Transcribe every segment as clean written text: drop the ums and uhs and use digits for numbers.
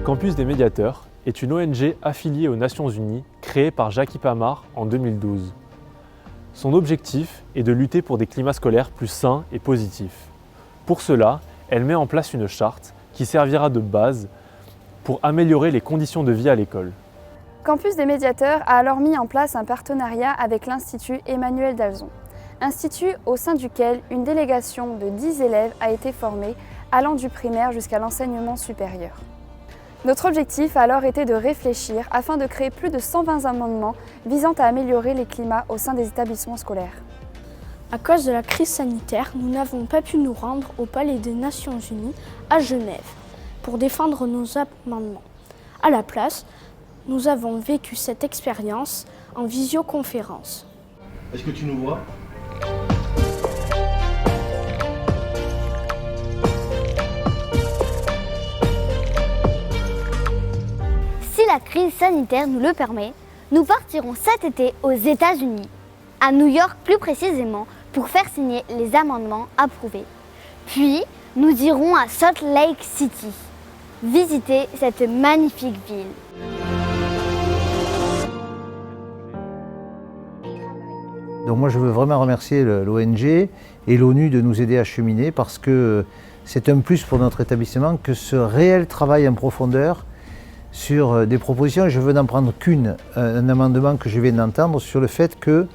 Campus des Médiateurs est une ONG affiliée aux Nations Unies créée par Jackie Pamart en 2012. Son objectif est de lutter pour des climats scolaires plus sains et positifs. Pour cela, elle met en place une charte qui servira de base pour améliorer les conditions de vie à l'école. Campus des Médiateurs a alors mis en place un partenariat avec l'Institut Emmanuel Dalzon. Institut au sein duquel une délégation de 10 élèves a été formée, allant du primaire jusqu'à l'enseignement supérieur. Notre objectif a alors été de réfléchir afin de créer plus de 120 amendements visant à améliorer les climats au sein des établissements scolaires. À cause de la crise sanitaire, nous n'avons pas pu nous rendre au Palais des Nations Unies à Genève pour défendre nos amendements. À la place, nous avons vécu cette expérience en visioconférence. Est-ce que tu nous vois ? Si la crise sanitaire nous le permet, nous partirons cet été aux États-Unis, à New York plus précisément, pour faire signer les amendements approuvés. Puis, nous irons à Salt Lake City, visiter cette magnifique ville. Donc moi je veux vraiment remercier l'ONG et l'ONU de nous aider à cheminer parce que c'est un plus pour notre établissement que ce réel travail en profondeur sur des propositions. Je veux n'en prendre qu'une, un amendement que je viens d'entendre sur le fait que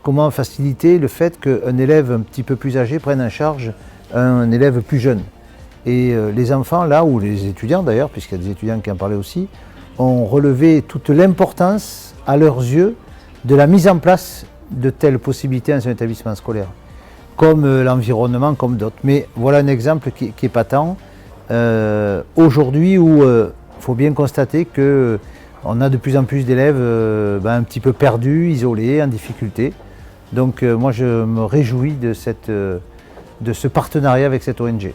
comment faciliter le fait qu'un élève un petit peu plus âgé prenne en charge un élève plus jeune. Et les enfants là, ou les étudiants d'ailleurs, puisqu'il y a des étudiants qui en parlaient aussi, ont relevé toute l'importance à leurs yeux de la mise en place de telles possibilités dans un établissement scolaire, comme l'environnement, comme d'autres. Mais voilà un exemple qui est patent aujourd'hui où il faut bien constater qu'on a de plus en plus d'élèves un petit peu perdus, isolés, en difficulté. Donc moi je me réjouis de ce partenariat avec cette ONG.